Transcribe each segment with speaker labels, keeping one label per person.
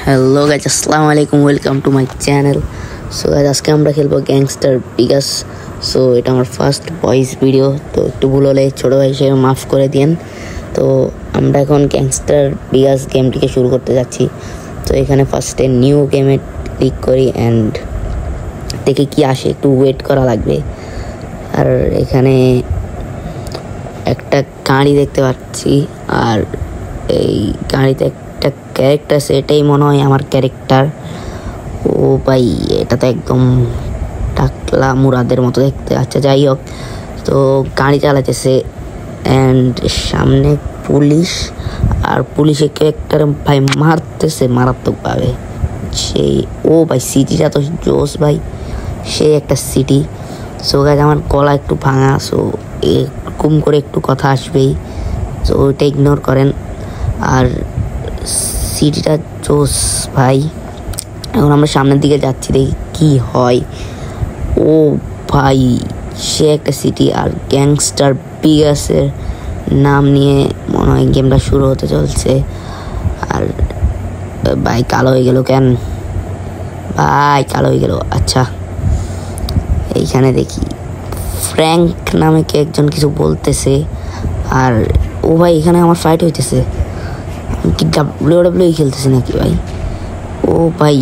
Speaker 1: Hello guys, আসসালামু আলাইকুম, welcome to my channel. So guys, আজকে আমরা খেলবো গ্যাংস্টার বিগাস। সো এটা আমার ফার্স্ট ভয়েস ভিডিও, তো একটু ভুল হলে ছোটো ভাই হিসেবে মাফ করে দিন। তো আমরা এখন গ্যাংস্টার বিগাস গেমটিকে শুরু করতে যাচ্ছি। তো এখানে ফার্স্টে নিউ গেমে ক্লিক করি অ্যান্ড দেখি কি আসে, একটু ওয়েট করা লাগবে। আর এখানে একটা গাড়ি দেখতে পাচ্ছি, আর এই গাড়িতে একটা ক্যারেক্টার, সেটাই মনে হয় আমার ক্যারেক্টার। ও ভাই, এটা তো একদম টাকলা মুরাদের মতো দেখতে। আচ্ছা, যাই হোক, তো গাড়ি চালাতেছে অ্যান্ড সামনে পুলিশ, আর পুলিশের ক্যারেক্টার ভাই মারতেছে মারাত্মকভাবে। সেই ও ভাই, সিটিটা তো জোস ভাই, সে একটা সিটি। সো গাইজ, আমার গলা একটু ভাঙা, সো এরকম করে একটু কথা আসবেই, সো ওইটা ইগনোর করেন। আর সিটিটা জোস ভাই। এখন আমরা সামনের দিকে যাচ্ছি, দেখি কি হয়। ও ভাই, সে একটা সিটি, আর গ্যাংস্টার বিগাসের নাম নিয়ে মনে হয় গেমটা শুরু হতে চলছে। আর ভাই, কালো হয়ে গেল কেন ভাই? কালো হয়ে গেল। আচ্ছা, এইখানে দেখি ফ্র্যাঙ্ক নামে কে একজন কিছু বলতেছে। আর ও ভাই, এখানে আমার ফাইট হইতেছে। কি ডাব্লিউডাব্লিউ খেলতেছে নাকি ভাই? ও ভাই,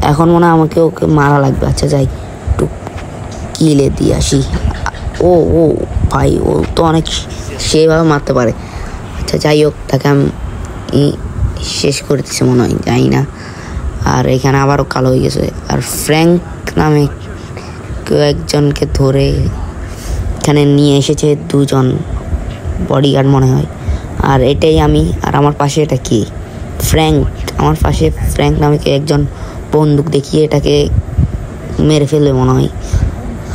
Speaker 1: এখন মনে হয় আমাকে ওকে মারা লাগবে। আচ্ছা, যাই একটু কিলে দিয়ে আসি। ও ও ভাই, ও তো অনেক সেভাবে মারতে পারে। আচ্ছা, যাই হোক, তাকে আমি শেষ করে দিচ্ছে মনে হয়, যাই না। আর এখানে আবারও কালো হয়ে গেছে। আর ফ্র্যাঙ্ক নামে কেউ একজনকে ধরে এখানে নিয়ে এসেছে দুজন বডিগার্ড মনে হয়। আর এটাই আমি, আর আমার পাশে এটা কি ফ্র্যাঙ্ক। আমার পাশে ফ্র্যাঙ্ক নামে কে একজন বন্দুক দেখিয়ে এটাকে মেরে ফেলবে মনে হয়।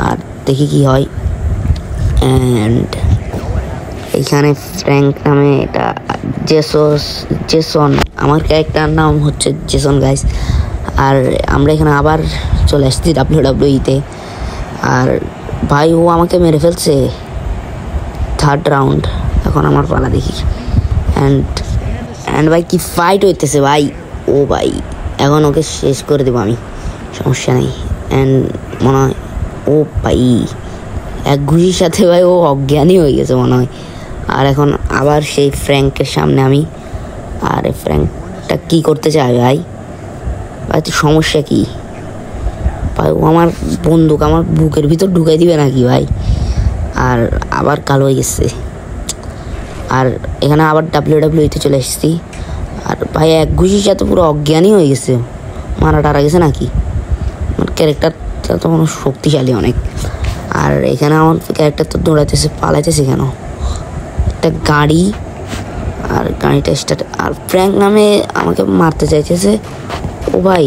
Speaker 1: আর দেখি কি হয়। অ্যান্ড এইখানে ফ্র্যাঙ্ক নামে এটা জেসন, আমার ক্যারেক্টার নাম হচ্ছে জেসন গাইস। আর আমরা এখানে আবার চলে আসছি ডাব্লিউডাব্লিউইতে। আর ভাই, ও আমাকে মেরে ফেলছে। থার্ড রাউন্ড, এখন আমার পালা দেখি। অ্যান্ড ভাই, কি ফাইট হইতেছে ভাই! ও ভাই, এখন ওকে শেষ করে দেবো আমি, সমস্যা নেই। অ্যান্ড মনে হয় ও ভাই, এক ঘুষির সাথে ভাই ও অজ্ঞানই হয়ে গেছে মনে হয়। আর এখন আবার সেই ফ্র্যাঙ্কের সামনে আমি। আর ফ্র্যাঙ্কটা কী করতে চায় ভাই? ভাই, তো সমস্যা কি ভাই? ও আমার বন্দুক আমার বুকের ভিতর ঢুকাই দিবে নাকি ভাই? আর আবার কালো হয়ে গেছে। আর এখানে আবার ডাব্লিউডাব্লিউইতে চলে এসেছি। আর ভাই, এক ঘুষির সাথে পুরো অজ্ঞানই হয়ে গেছে। মারা টারা গেছে নাকি? আমার ক্যারেক্টারটা তো কোনো শক্তিশালী অনেক। আর এখানে আমার ক্যারেক্টার তো দৌড়াইতেছে, পালাইতেছে কেন? একটা গাড়ি, আর গাড়িটা স্টার্ট। আর ফ্র্যাঙ্ক নামে আমাকে মারতে চাইতেছে। ও ভাই,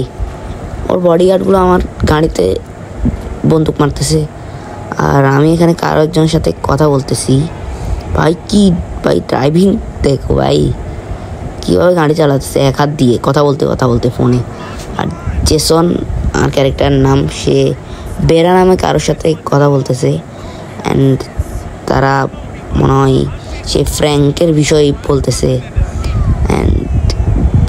Speaker 1: ওর বডিগার্ডগুলো আমার গাড়িতে বন্দুক মারতেছে। আর আমি এখানে কারো একজনের সাথে কথা বলতেছি। ভাই, কি ভাই ড্রাইভিং দেখো ভাই, কীভাবে গাড়ি চালাতেছে এক হাত দিয়ে, কথা বলতে ফোনে। আর জেসন আর ক্যারেক্টারের নাম, সে বেরা নামে কারোর সাথে কথা বলতেছে। অ্যান্ড তারা মনে হয় সে ফ্র্যাঙ্কের বিষয় বলতেছে। অ্যান্ড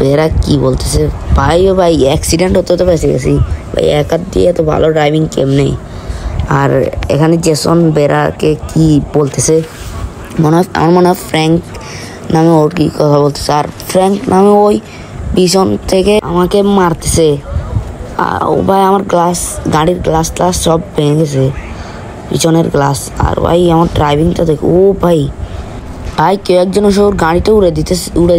Speaker 1: বেরা কি বলতেছে ভাই? ও ভাই, অ্যাক্সিডেন্ট হতে তো বেঁচে গেছি ভাই, এক হাত দিয়ে এত ভালো ড্রাইভিং কেমনে? আর এখানে জেসন বেরাকে কি বলতেছে আমার মনে হয় ফ্র্যাঙ্ক নামে ওর কি কথা বলতেছে। আর ফ্র্যাঙ্ক নামে ওই পিছন থেকে আমাকে মারতেছে। ও ভাই, আমার গাড়ির গ্লাস সব ভেঙে গেছে, পিছনের গ্লাস। আর ভাই, আমার ড্রাইভিংটা দেখো। ও ভাই, কেউ একজন এসে ওর গাড়িটা উড়ে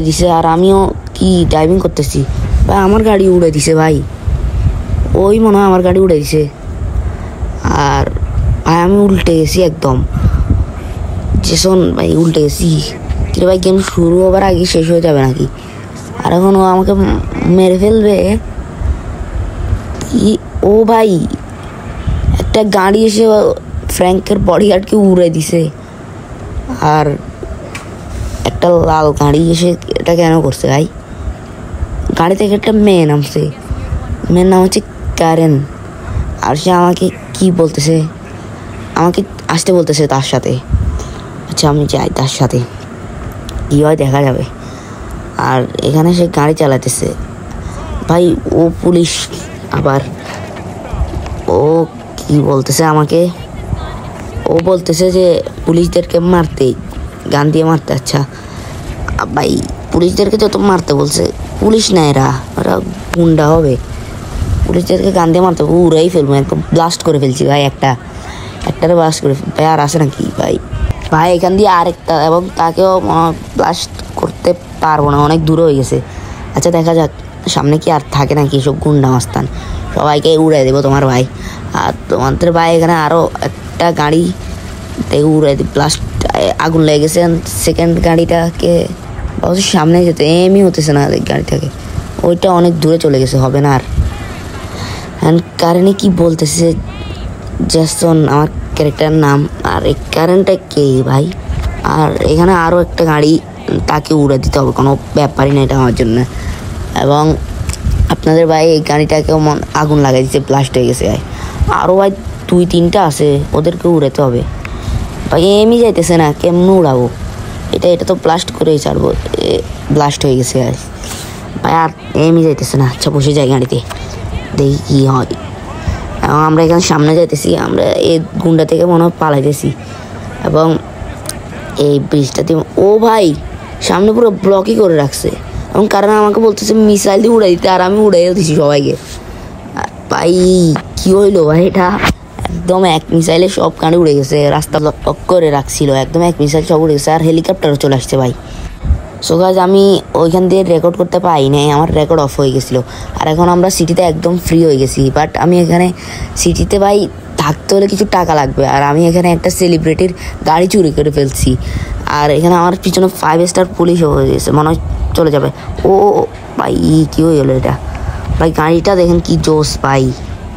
Speaker 1: দিছে। আর আমিও কি ড্রাইভিং করতেছি ভাই, আমার গাড়ি উড়ে দিছে ভাই। ওই মনে হয় আমার গাড়ি উড়ে দিছে। আর ভাই, আমি উল্টে গেছি একদম। জেসন ভাই, উল্টে গেছি। কিন্তু ভাই, গেম শুরু হবার আগে শেষ হয়ে যাবে নাকি? আর এখন ও আমাকে মেরে ফেলবে কি? ও ভাই, একটা গাড়ি এসে ফ্র্যাঙ্কের বডিগার্ডকে উড়ে দিছে। আর একটা লাল গাড়ি এসে এটা কেন করছে ভাই? গাড়ি থেকে একটা মেয়ে নামছে, মেয়ের নাম হচ্ছে কারেন। আর সে আমাকে কি বলতেছে, আমাকে আসতে বলতেছে তার সাথে। আচ্ছা, আমি যাই তার সাথে, কী হয় দেখা যাবে। আর এখানে সে গাড়ি চালাতেছে ভাই। ও পুলিশ আবার ও কি বলতেছে আমাকে, ও বলতেছে যে পুলিশদেরকে মারতে, গান দিয়ে মারতে। আচ্ছা ভাই, পুলিশদেরকে যত মারতে বলছে, পুলিশ না এরা গুন্ডা হবে। পুলিশদেরকে গান দিয়ে মারতে উড়াই ফেলবো, একদম ব্লাস্ট করে ফেলছি ভাই। একটারে ব্লাস্ট করে ভাই। আর আসে নাকি ভাই? ভাই এখান দিয়ে আরেকটা, এবং তাকেও ব্লাস্ট করতে পারবো না, অনেক দূরে হয়ে গেছে। আচ্ছা দেখা যাক সামনে কি আর থাকে নাকি সব গুন্ডা মাস্তান, সবাইকে উড়াই দেবো তোমার ভাই। আর তোমাদের ভাই এখানে আরও একটা গাড়ি উড়াই দিই, ব্লাস্ট আগুন লেগে গেছে। সেকেন্ড গাড়িটাকে অবশ্য সামনে যেতে এমই হতেছে না গাড়িটাকে, ওইটা অনেক দূরে চলে গেছে, হবে না আর। অ্যান্ড কারেন্টে কি বলতেছে জ্যাসন আমার ক্যারেক্টারের নাম। আর এই কারেন্টটা কে ভাই? আর এখানে আরও একটা গাড়ি, তাকে উড়ে দিতে হবে, কোনো ব্যাপারই না এটা আমার জন্য। এবং আপনাদের ভাই এই গাড়িটাকেও আগুন লাগাই দিচ্ছে, ব্লাস্ট হয়ে গেছে ভাই। আরও ভাই 2-3টা আছে, ওদেরকে উড়াতে হবে ভাই। এমই যাইতেছে না, কেমন উড়াবো? এটা তো ব্লাস্ট করেই ছাড়বো, ব্লাস্ট হয়ে গেছে ভাই। আর এমই যাইতেছে না। আচ্ছা বসে যাই গাড়িতে, দেখি কী হয়। এবং আমরা এখানে সামনে যাইতেছি, আমরা এই গুন্ডা থেকে মনে হয় পালাইতেছি। এবং এই ব্রিজটা দিয়ে ও ভাই সামনে পুরো ব্লকই করে রাখছে, এবং কারণ আমাকে বলতেছে মিসাইল দিয়ে উড়াই দিতে, আর আমি উড়াইও দিছি সবাইকে। ভাই কী হইলো ভাই? এটা একদম এক মিসাইলে সব গাড়ি উড়ে গেছে, রাস্তা ব্লক করে রাখছিল, একদম এক মিসাইল সব উড়ে গেছে। আর হেলিকপ্টারও চলে আসছে ভাই। সো গাইজ আমি ওইখান দিয়ে রেকর্ড করতে পাই নাই, আমার রেকর্ড অফ হয়ে গেছিলো। আর এখন আমরা সিটিতে একদম ফ্রি হয়ে গেছি। বাট আমি এখানে সিটিতে ভাই থাকতে হলে কিছু টাকা লাগবে, আর আমি এখানে একটা সেলিব্রিটির গাড়ি চুরি করে ফেলছি। আর এখানে আমার পিছনে 5 স্টার পুলিশও হয়ে গেছে, মনে হয় চলে যাবে। ও ভাই কী হয়ে গেলো এটা ভাই? গাড়িটা দেখেন কি জোস ভাই।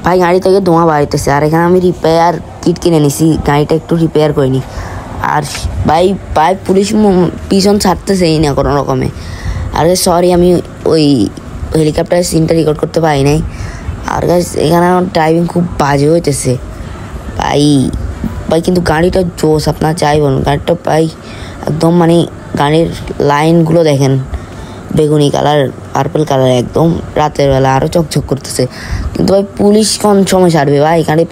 Speaker 1: ভাই গাড়ি থেকে ধোঁয়া বাড়িতেছে। আর এখানে আমি রিপেয়ার কিট কিনে নিছি, গাড়িটা একটু রিপেয়ার করে নিই। আর ভাই পুলিশ পিছন ছাড়তেছেই না কোনো রকমে। আর সরি আমি ওই হেলিকপ্টারের সিনটা রেকর্ড করতে পারি নাই। আর গাইস এখানে আমার ড্রাইভিং খুব বাজে হইতেছে ভাই। কিন্তু গাড়িটা জোস, আপনার যাই বলুন, গাড়িটা ভাই একদম মানে গাড়ির লাইনগুলো দেখেন, বেগুনি কালার, পার্পল কালার, একদম রাতের বেলা আরও চকচক করতেছে। কিন্তু ভাই পুলিশ কোন সময় ছাড়বে ভাই? গাড়ি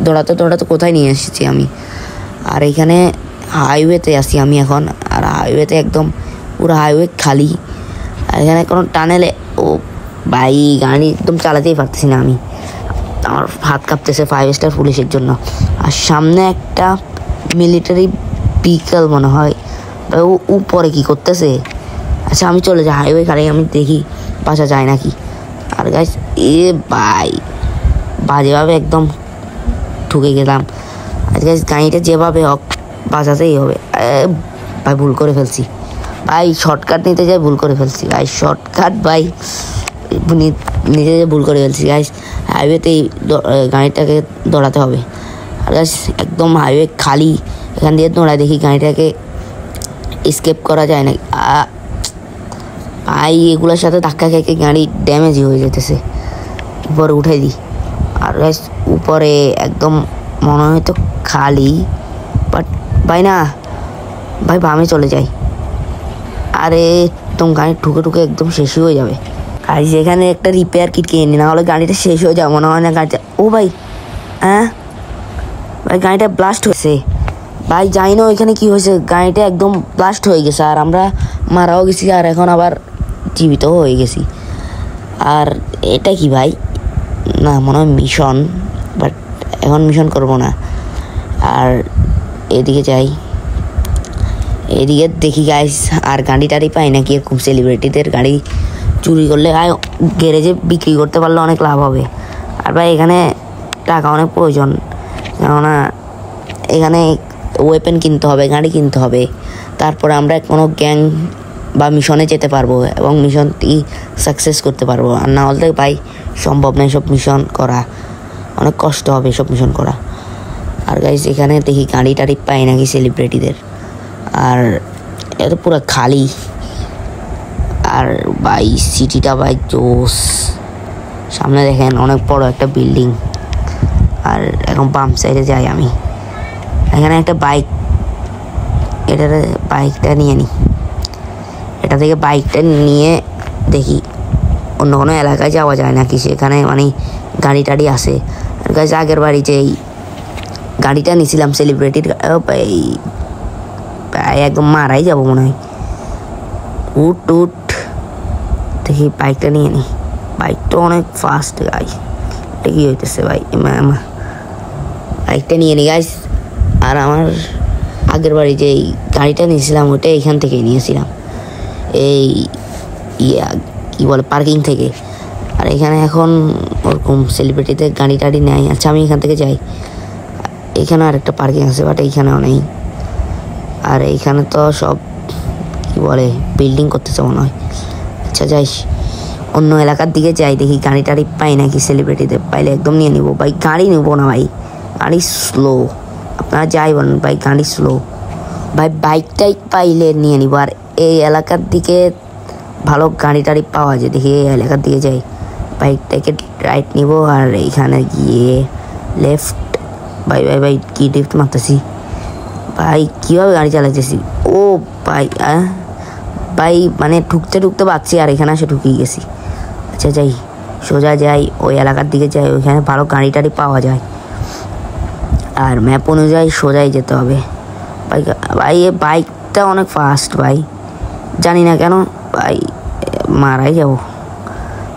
Speaker 1: দৌড়াতে কোথায় নিয়ে এসেছি আমি। আর এখানে হাইওয়েতে আসি আমি এখন, আর হাইওয়েতে একদম পুরো হাইওয়ে খালি। আর এখানে কোনো টানেলে ও ভাই গাড়ি একদম চালাতেই পারতেছি না আমি, আমার হাত কাঁপতেছে 5 স্টার পুলিশের জন্য। আর সামনে একটা মিলিটারি ভেহিকল মনে হয়, ও উপরে কী করতেছে। আচ্ছা আমি চলে যাই হাইওয়ে খালি, আমি দেখি বাসা যায় নাকি। আর গাইস ভাই বাজেভাবে একদম ঠুকে গেলাম। আজকে গাড়িটা যেভাবে হোক বাঁচাতেই হবে। ভাই ভুল করে ফেলছি ভাই, শর্টকাট নিতে যাই ভুল করে ফেলছি ভাই। শর্টকাট ভাই নিতে যাই ভুল করে ফেলছি গাইস। হাইওয়েতেই গাড়িটাকে দৌড়াতে হবে। আর গাইস একদম হাইওয়ে খালি, এখান দিয়ে দৌড়ায় দেখি গাড়িটাকে স্কেপ করা যায় না। ভাই এগুলোর সাথে ধাক্কা খেয়ে গাড়ি ড্যামেজই হয়ে যেতেছে। উপরে উঠাই দিই। আর গাইস উপরে একদম মনে হয় তো খালি, বাট ভাই না ভাই বামে চলে যাই। আরে একদম গাড়ি ঠুকে একদম শেষই হয়ে যাবে। আর যেখানে একটা রিপেয়ার কিট কিনে নি, না হলে গাড়িটা শেষ হয়ে যাবে মনে হয় না গাড়িটা। ও ভাই ভাই গাড়িটা ব্লাস্ট হয়েছে ভাই, জানি না ওইখানে কী হয়েছে, গাড়িটা একদম ব্লাস্ট হয়ে গেছে। আর আমরা মারাও গেছি, আর এখন আবার জীবিতও হয়ে গেছি। আর এটা কি ভাই? না মনে হয় মিশন, বাট এখন মিশন করব না। আর এদিকে যাই, এদিকে দেখি গাইস আর গাড়ি টাড়ি পাই নাকি এরকম সেলিব্রিটিদের গাড়ি চুরি করলে গ্যারেজে বিক্রি করতে পারলে অনেক লাভ হবে। আর ভাই এখানে টাকা অনেক প্রয়োজন, কেননা এখানে ওয়েপেন কিনতে হবে, গাড়ি কিনতে হবে, তারপরে আমরা কোনো গ্যাং বা মিশনে যেতে পারবো এবং মিশনটি সাকসেস করতে পারবো। আর না হলে ভাই সম্ভব নয় সব মিশন করা, অনেক কষ্ট হবে সব মিশন করা। আর গাইস এখানে দেখি গাড়ি টাড়ি পাই নাকি সেলিব্রিটিদের। আর এটা পুরো খালি। আর ভাই সিটিটা ভাই জোস, সামনে দেখেন অনেক বড় একটা বিল্ডিং। আর এখন বাম সাইডে যাই আমি, এখানে একটা বাইক, বাইকটা নিয়ে নিই, এটা থেকে বাইকটা নিয়ে দেখি অন্য কোনো এলাকায় যাওয়া যায় নাকি, সেখানে মানে গাড়ি টাড়ি আসে। আর গাইস আগের বাড়ি যে গাড়িটা নিয়েছিলাম সেলিব্রিটির, একদম মারাই যাবো মনে হয়। উঠ দেখি বাইকটা নিয়ে নিই, বাইকটা অনেক ফাস্ট গাইস। এটা কি হইতেছে ভাই, বাইকটা নিয়ে নিই গাইস। আর আমার আগের বাড়ি যে গাড়িটা নিয়েছিলাম ওইটা এখান থেকেই নিয়েছিলাম, এই কি বলে পার্কিং থেকে। আর এখানে এখন ওরকম সেলিব্রিটিতে গাড়ি টাড়ি নেয়। আচ্ছা আমি এখান থেকে যাই, এখানে আর একটা পার্কিং আছে বাট এইখানেও নেই। আর এইখানে তো সব কি বলে বিল্ডিং করতেছে মনে হয়। আচ্ছা যাই অন্য এলাকার দিকে যাই, দেখি গাড়ি টাড়ি পাই নাকি সেলিব্রিটিতে, পাইলে একদম নিয়ে নিবো ভাই। গাড়ি নেবো না ভাই, গাড়ি স্লো, আপনারা যাই বলেন ভাই গাড়ি স্লো ভাই। বাইকটাই পাইলে নিয়ে নিবো। আর এই এলাকার দিকে ভালো গাড়ি টাড়ি পাওয়া যায়, দেখি এই এলাকার দিকে যাই, বাইকটাকে রাইট নিব। আর এইখানে গিয়ে লেফট, ভাই কি লিফট মারতেছি ভাই, কীভাবে গাড়ি চালাইতেছি। ও ভাই মানে ঠুকতে বাঁচছি আর এখানে এসে ঢুকিয়ে গেছি। আচ্ছা যাই সোজা যাই, ওই এলাকার দিকে যাই, ওইখানে ভালো গাড়ি টাড়ি পাওয়া যায়। আর ম্যাপ অনুযায়ী সোজাই যেতে হবে ভাই। এই বাইকটা অনেক ফাস্ট ভাই, জানি না কেন ভাই, মারাই যাবো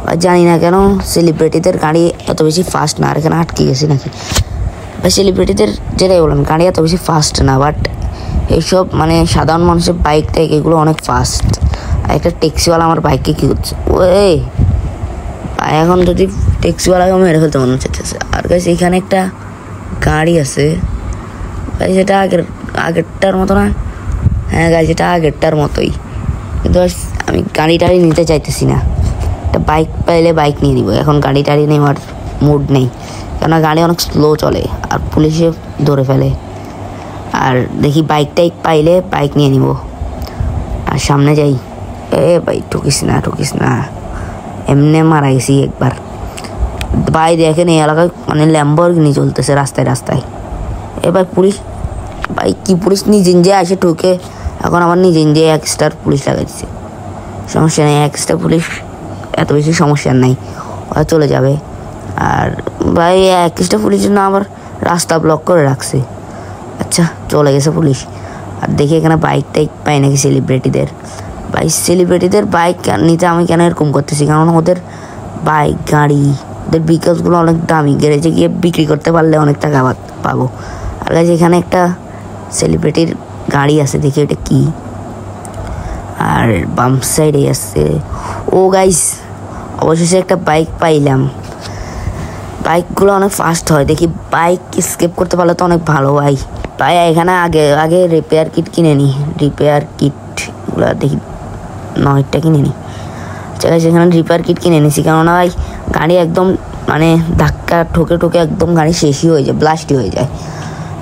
Speaker 1: ভাই। জানি না কেন সেলিব্রিটিদের গাড়ি এত বেশি ফাস্ট না। আর এখানে আটকে গেছি নাকি ভাই, সেলিব্রিটিদের যেটাই বলেন গাড়ি এত বেশি ফাস্ট না, বাট এইসব মানে সাধারণ মানুষের বাইক টাইক এগুলো অনেক ফাস্ট। আর একটা ট্যাক্সিওয়ালা আমার বাইককে কী করছে, ওই ভাই এখন যদি ট্যাক্সিওয়ালাকে মেরে ফেলতে মনে হচ্ছে। আর কাছে এখানে একটা গাড়ি আছে ভাই, সেটা আগেরটার মতো না। হ্যাঁ গাড়ি সেটা আগেরটার মতোই, কিন্তু আমি গাড়ি টাড়ি নিতে চাইতেছি না। একটা বাইক পাইলে বাইক নিয়ে নিব, এখন গাড়ি টাড়ি নেওয়ার মুড নেই, কেননা গাড়ি অনেক স্লো চলে আর পুলিশে ধরে ফেলে। আর দেখি বাইক টাইক পাইলে বাইক নিয়ে নিব। আর সামনে যাই, ভাই ঠুকিস না, এমনি মারা গেছি একবার ভাই। দেখেন এই এলাকায় মানে ল্যাম্বরগিনি চলতেছে রাস্তায়। এবার পুলিশ ভাই, কি পুলিশ নিজে আসে ঠুকে, এখন আমার নিজে এক্সট্রা পুলিশ লাগাইছে। সমস্যা নেই, এক্সট্রা পুলিশ এত বেশি সমস্যা নাই, ওরা চলে যাবে। আর ভাই এক্সট্রা পুলিশের জন্য আবার রাস্তা ব্লক করে রাখছে। আচ্ছা চলে গেছে পুলিশ। আর দেখি এখানে বাইক টাইক পাই নাকি সেলিব্রিটিদের। ভাই সেলিব্রিটিদের বাইক নিতে আমি কেন এরকম করতেছি, কারণ ওদের বাইক গাড়ি ওদের বিকল্পগুলো অনেক দামি, গ্যারেজে গিয়ে বিক্রি করতে পারলে অনেক টাকা পাবো। আর গাইস এখানে একটা সেলিব্রিটির গাড়ি আছে, দেখি এটা কি। আর বাম সাইডে আসছে, ও গাইস অবশেষে একটা বাইক পাইলাম। বাইকগুলো অনেক ফাস্ট হয়, দেখি বাইক স্কেপ করতে পারলে তো অনেক ভালো ভাই। এখানে আগে রিপেয়ার কিট কিনে নিই, রিপেয়ারগুলো দেখি 9টা কিনে নিই। সেখানে রিপেয়ার কিট কিনে নিছি, কেননা ভাই গাড়ি একদম মানে ধাক্কা ঠোকে একদম গাড়ি শেষই হয়ে যায়, ব্লাস্টই হয়ে যায়।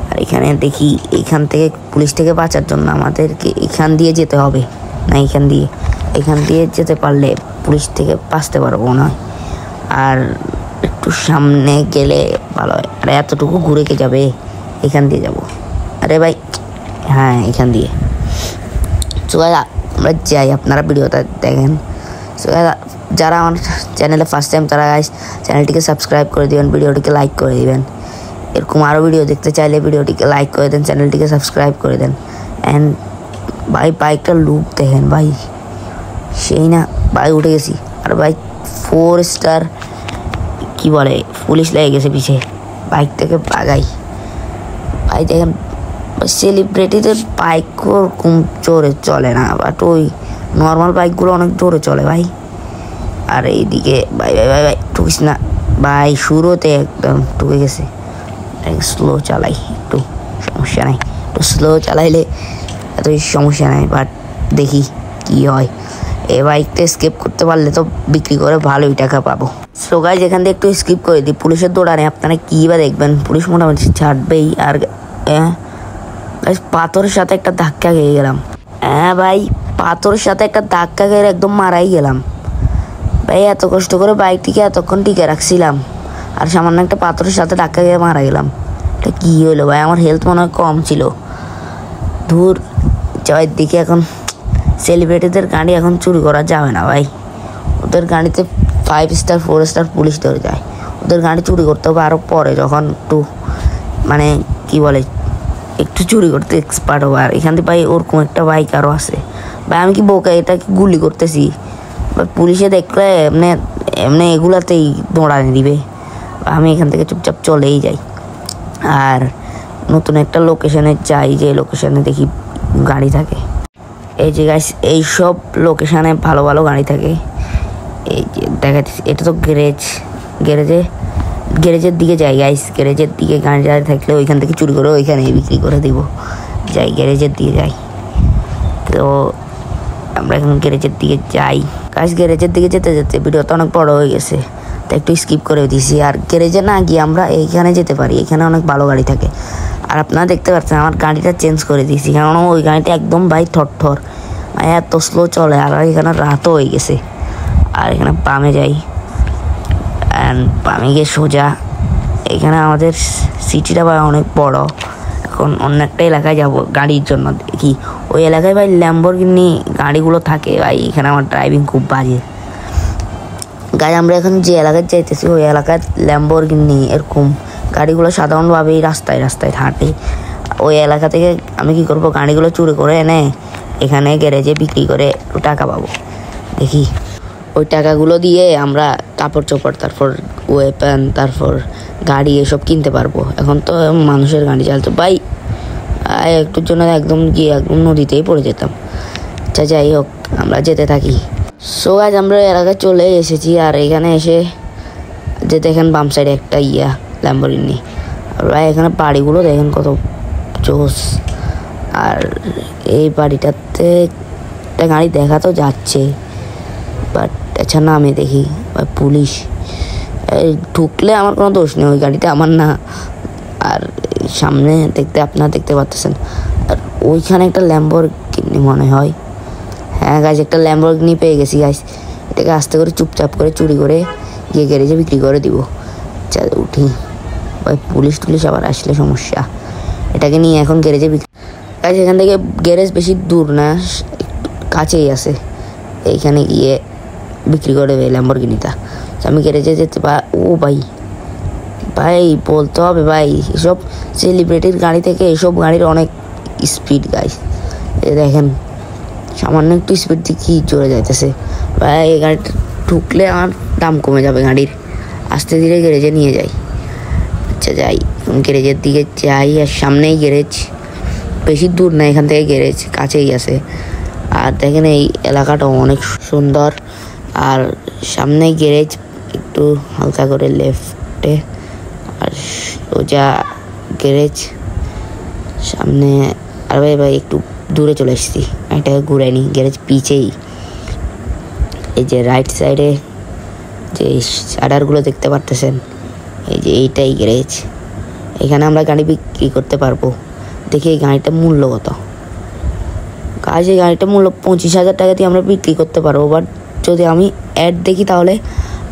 Speaker 1: আর এখানে দেখি এখান থেকে পুলিশ থেকে বাঁচার জন্য আমাদেরকে এখান দিয়ে যেতে হবে না, এখান দিয়ে যেতে পারলে পুলিশ থেকে বাঁচতে পারবো না। আর একটু সামনে গেলে ভালো হয়। আরে এতটুকু ঘুরে কে যাবে, এখান দিয়ে যাব। আরে ভাই হ্যাঁ এখান দিয়ে। আমরা যাই, আপনারা ভিডিওটা দেখেন। যারা আমার চ্যানেলে ফার্স্ট টাইম তারা চ্যানেলটিকে সাবস্ক্রাইব করে দেবেন, ভিডিওটিকে লাইক করে দেবেন। এরকম আরও ভিডিও দেখতে চাইলে ভিডিওটিকে লাইক করে দেন, চ্যানেলটিকে সাবস্ক্রাইব করে দেন। অ্যান্ড ভাই বাইকটার লুক দেখেন ভাই, সেই না ভাই উঠে গেছি। আর ভাই 4 স্টার কি বলে পুলিশ লেগে গেছে পিছে, বাইক থেকে বাগাই ভাই। দেখেন সেলিব্রিটিদের বাইক ওরকম জোরে চলে না, বাট ওই নর্মাল বাইকগুলো অনেক জোরে চলে ভাই। আর এইদিকে ভাই ঠুকিস না ভাই, শুরুতে একদম ঠুকে গেছে। স্লো চালাই, একটু সমস্যা নাই, একটু স্লো চালাইলে এত সমস্যা নাই। বাট দেখি কি হয়। এই বাইকটা স্কিপ করতে পারলে তো বিক্রি করে ভালোই টাকা পাবো। সো গাইস এখান থেকে একটু স্কিপ করে দিই, পুলিশের দৌড়ানে আপনারা কী বা দেখবেন, পুলিশ মোটামুটি ছাড়বেই। আর পাথরের সাথে একটা ধাক্কা খেয়ে গেলাম। হ্যাঁ ভাই পাথরের সাথে একটা ধাক্কা খেয়ে একদম মারাই গেলাম ভাই। এত কষ্ট করে বাইকটিকে এতক্ষণ টিকে রাখছিলাম, আর সামান্য একটা পাথরের সাথে ধাক্কা খেয়ে মারা গেলাম। এটা কী হলো ভাই, আমার হেলথ মনে হয় কম ছিল। ধুর যাওয়ার দিকে এখন সেলিব্রিটিদের গাড়ি এখন চুরি করা যাবে না ভাই, ওদের গাড়িতে 5 স্টার 4 স্টার পুলিশ ধরে যায়। ওদের গাড়ি চুরি করতে হবে আরও পরে, যখন একটু মানে কি বলে একটু চুরি করতে এক্সপার্ট হবে। আর এখান থেকে ভাই ওরকম একটা বাইক আরও আছে ভাই, আমি কি বোকা এটা কি গুলি করতেছি? পুলিশে দেখলে এমনি এমনি এগুলাতেই দৌড়ানি দিবে। আমি এখান থেকে চুপচাপ চলেই যাই আর নতুন একটা লোকেশনে যাই, যে লোকেশনে দেখি গাড়ি থাকে। এই যে গাইস এইসব লোকেশানে ভালো ভালো গাড়ি থাকে। এই যে দেখাচ্ছি, এটা তো গ্যারেজের দিকে যাই গাইস। গ্যারেজের দিকে গাড়ি থাকলে ওইখান থেকে চুরি করে ওইখানে বিক্রি করে দিব। যাই গ্যারেজের দিকে যাই, তো আমরা এখন গ্যারেজের দিকে যাই গাইস। গ্যারেজের দিকে যেতে যেতে ভিডিওটা অনেক বড় হয়ে গেছে, তো একটু স্কিপ করে দিয়েছি। আর গ্যারেজে না গিয়ে আমরা এইখানে যেতে পারি, এখানে অনেক ভালো গাড়ি থাকে। আর আপনারা দেখতে পাচ্ছেন আমার গাড়িটা চেঞ্জ করে দিয়েছি, কারণ ওই গাড়িটা একদম ভাই থর এত স্লো চলে। আর এখানে রাতও হয়ে গেছে। আর এখানে বামে যাই, অ্যান্ড বামে গিয়ে সোজা এখানে আমাদের সিটিটা ভাই অনেক বড়। এখন অন্য একটা এলাকায় যাবো গাড়ির জন্য, দেখি ওই এলাকায় ভাই ল্যাম্বরগিনি গাড়িগুলো থাকে ভাই। এখানে আমার ড্রাইভিং খুব বাজে গাড়ি। আমরা এখন যে এলাকায় যাইতেছি ওই এলাকায় ল্যাম্বরগিনি এরকম গাড়িগুলো সাধারণভাবেই রাস্তায় হাঁটে। ওই এলাকা থেকে আমি কি করব, গাড়িগুলো চুরি করে এনে এখানে গ্যারেজে বিক্রি করে একটু টাকা পাবো। দেখি ওই টাকাগুলো দিয়ে আমরা কাপড় চোপড়, তারপর ওয়েপেন, তারপর গাড়ি এসব কিনতে পারবো। এখন তো মানুষের গাড়ি চালতো ভাই, একটুর জন্য একদম গিয়ে একদম নদীতেই পড়ে যেতাম। আচ্ছা যাই হোক, আমরা যেতে থাকি। সো আজ আমরা এলাকায় চলে এসেছি। আর এখানে এসে যে দেখেন বাম সাইডে একটা ল্যাম্বরগিনি। আর ভাই এখানে বাড়িগুলো দেখেন কত জোস। আর এই বাড়িটাতে একটা গাড়ি দেখা তো যাচ্ছে, বাট আচ্ছা না আমি দেখি ভাই পুলিশ ঢুকলে আমার কোনো দোষ নেই, ওই গাড়িটা আমার না। আর সামনে আপনারা দেখতে পাচ্ছেন, আর ওইখানে একটা ল্যাম্বরগিনি মনে হয়। হ্যাঁ গাইজ, একটা ল্যাম্বরগিনি পেয়ে গেছি গাইজ। এটাকে আস্তে করে চুপচাপ করে চুরি করে গিয়ে গ্যারেজে বিক্রি করে দিব। আচ্ছা উঠি ভাই, পুলিশ আবার আসলে সমস্যা। এটাকে নিয়ে এখন গ্যারেজে বিক্রি গাইজ। এখান থেকে গ্যারেজ বেশি দূর না, কাছেই আছে। এইখানে গিয়ে বিক্রি করে দেবে ল্যাম্বরগিনিটা। আমি গ্যারেজে যেতে ও ভাই বলতে হবে ভাই, এসব সেলিব্রিটির গাড়ি থেকে এসব গাড়ির অনেক স্পিড গাইজ। দেখেন সামান্য একটু স্পিড দিয়ে কি চলে যাইতেছে ভাই। এই গাড়িটা ঢুকলে আমার দাম কমে যাবে গাড়ির। আস্তে ধীরে গ্যারেজে নিয়ে যাই। আচ্ছা যাই, গ্যারেজের দিকে যাই। আর সামনেই গ্যারেজ, বেশি দূর না এখান থেকে গ্যারেজ, কাছেই আছে। আর দেখেন এই এলাকাটা অনেক সুন্দর। আর সামনেই গ্যারেজ, একটু হালকা করে লেফটে আর সোজা গ্যারেজ সামনে। আর ভাই একটু দূরে চলে এসেছি, এটাকে ঘুরে নি। গ্যারেজ পিছেই, এই যে রাইট সাইডে যে শাটারগুলো দেখতে পারতেছেন, এই যে এইটাই গ্যারেজ। এখানে আমরা গাড়ি বিক্রি করতে পারবো। দেখি এই গাড়িটার মূল্য কত। কাজে গাড়িটার মূল্য 25,000 টাকা দিয়ে আমরা বিক্রি করতে পারবো। বাট যদি আমি অ্যাড দেখি তাহলে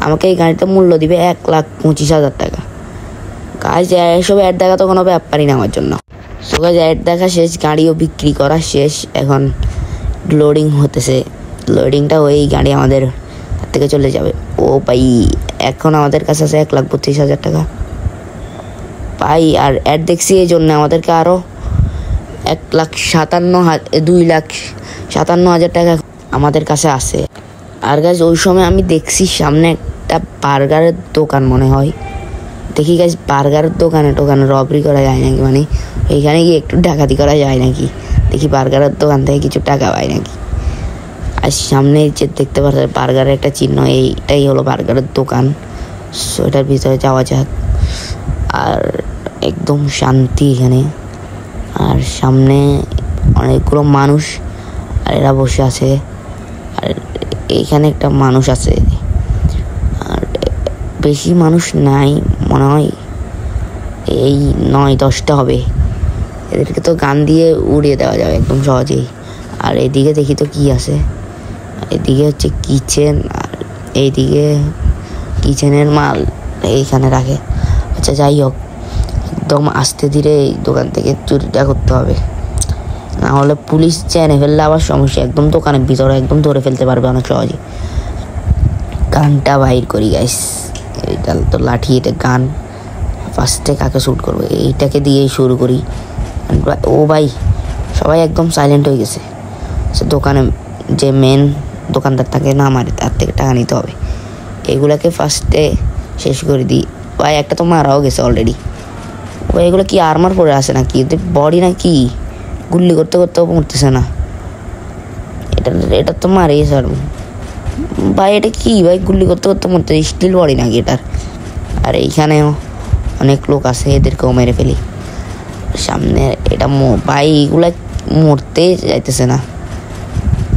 Speaker 1: আমাকে এই গাড়িটার মূল্য দিবে 1,25,000 টাকা। কাজ এসব অ্যাড দেখা তো কোনো ব্যাপারই না আমার জন্য। সো গাইজ অ্যাড দেখা শেষ, গাড়িও বিক্রি করা শেষ। এখন লোডিং হতেছে, লোডিংটা ওই গাড়ি আমাদের হাত থেকে চলে যাবে। ও ভাই এখন আমাদের কাছে আছে 1,32,000 টাকা ভাই। আর অ্যাড দেখছি এই জন্য আমাদেরকে আরও 2,57,000 টাকা আমাদের কাছে আছে। আর গাইজ ওই সময় আমি দেখছি সামনে একটা বার্গারের দোকান মনে হয়। দেখি গাইজ বার্গারের দোকানে রবরি করা যায় নাকি, মানে এইখানে গিয়ে একটু ডাকাতি করা যায় নাকি, দেখি বার্গারের দোকান থেকে কিছু টাকা পায় নাকি। আর সামনে যে দেখতে পাচ্ছেন বার্গারের একটা চিহ্ন, এইটাই হলো বার্গারের দোকান। সো এটার ভিতরে যাওয়া যাক। আর একদম শান্তি এখানে। আর সামনে অনেকগুলো মানুষ আর এরা বসে আছে। আর এইখানে একটা মানুষ আছে। আর বেশি মানুষ নাই মনে হয়, এই 9-10টা হবে। এদেরকে তো গান দিয়ে উড়িয়ে দেওয়া যাবে একদম সহজেই। আর এদিকে দেখি তো কি আছে, এদিকে হচ্ছে কিচেন। আর এইদিকে কিচেনের মাল এইখানে রাখে। আচ্ছা যাই হোক, একদম আস্তে ধীরে এই দোকান থেকে চুরিটা করতে হবে। না হলে পুলিশ চেনে ফেললে আবার সমস্যা, একদম দোকানের ভিতরে একদম ধরে ফেলতে পারবে অনেক সহজে। গানটা বাইর করি গাইস, এটা তো লাঠি, এটা গান। ফার্স্টে কাকে শ্যুট করবো, এইটাকে দিয়েই শুরু করি। ও ভাই সবাই একদম সাইলেন্ট হয়ে গেছে। সে দোকানে যে মেন দোকানদার থাকে না, আমার তার থেকে টাকা নিতে হবে। এগুলাকে ফার্স্টে শেষ করে দিই। ভাই একটা তো মারাও গেছে অলরেডি। ভাই এগুলো কি আর্মার পরে আসে নাকি, বডি না কি? গুল্লি করতে করতেও মরতেছে না। এটা তো মারেই স্যার ভাই। এটা কি ভাই, গুল্লি করতে করতে মরতে, স্টিল বডি নাকি এটার? আর এইখানেও অনেক লোক আছে, এদেরকেও মেরে ফেলি। সামনে এটা ভাই এগুলা মরতে যাইতেছে না।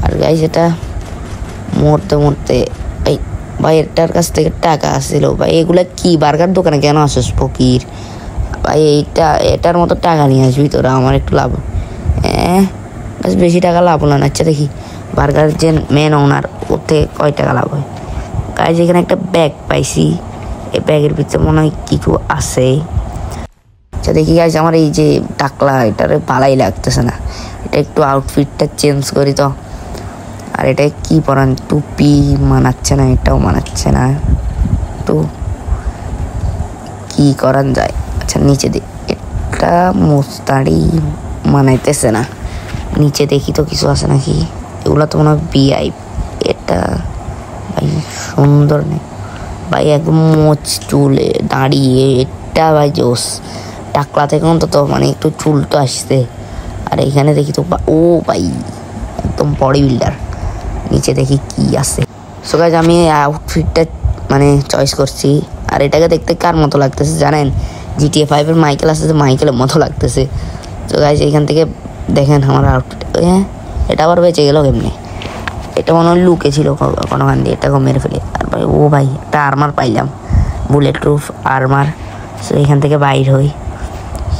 Speaker 1: আর গাইস এটা মরতে মরতে ভাই এটার কাছ থেকে টাকা আসছিল। ভাই এগুলা কি বার্গার দোকানে কেন আসিস ফকির? ভাই এটার মতো টাকা নিয়ে আসবি তোরা, আমার একটু লাভ। বেশি টাকা লাভ হলো না। আচ্ছা দেখি বার্গার যে মেন ওনার, ওতে কয় টাকা লাভ হয়। গাইস এখানে একটা ব্যাগ পাইছি, এই ব্যাগের ভিতরে মনে হয় কিছু আছে। আচ্ছা দেখি গাইস, আমার এই যে টাকলা এটারে ভালোই লাগতেছে না। এটা একটু আউটফিটটা চেঞ্জ করি তো। আর এটা কি পরান, টুপি মানাচ্ছে না, এটাও মানাচ্ছে না। তো কি করান যায়? আচ্ছা নিচে দিই, এটা মোস্তারি মানাইতেছে না। নিচে দেখি তো কিছু আছে নাকি। এগুলো তো মনে হয় বিআই। এটা ভাই সুন্দর নেই ভাই, একদম মোচ চুলে দাঁড়িয়ে, এটা ভাই জোস। টাকলা থেকে অন্তত মানে একটু চুল তো আসছে। আর এখানে দেখি তো ও ভাই একদম বডি বিল্ডার। নিচে দেখি কি আছে। সো গাইস আমি আউটফিটটা মানে চয়েস করছি। আর এটাকে দেখতে কার মতো লাগতেছে জানেন? GTA 5 এর মাইকেল আছে, মাইকেলের মতো লাগতেছে। তো গাইস এইখান থেকে দেখেন আমার আউটফিট। হ্যাঁ এটা আবার বেঁচে গেল কেমনি? এটা মনে হয় লুকে ছিল কোনোখান দিয়ে, এটাকে মেরে ফেলে। আর ভাই ও ভাই একটা আর্মার পাইলাম, বুলেট প্রুফ আর্মার। সো এখান থেকে বাইর হই।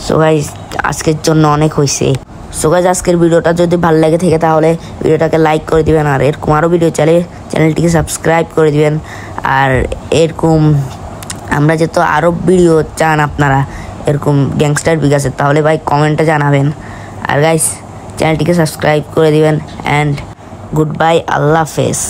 Speaker 1: সো গাইস আজকের জন্য অনেক হয়েছে। সো গাইস আজকের ভিডিওটা যদি ভালো লাগে থাকে তাহলে ভিডিওটাকে লাইক করে দিবেন। আর এরকম আরও ভিডিও চাইলে চ্যানেলটিকে সাবস্ক্রাইব করে দিবেন। আর এরকম আমরা যেহেতু আরও ভিডিও চান আপনারা এরকম গ্যাংস্টার বিকাশের, তাহলে ভাই কমেন্টে জানাবেন। আর গাইস চ্যানেলটিকে সাবস্ক্রাইব করে দিবেন। অ্যান্ড গুড বাই, আল্লাহ হাফেজ।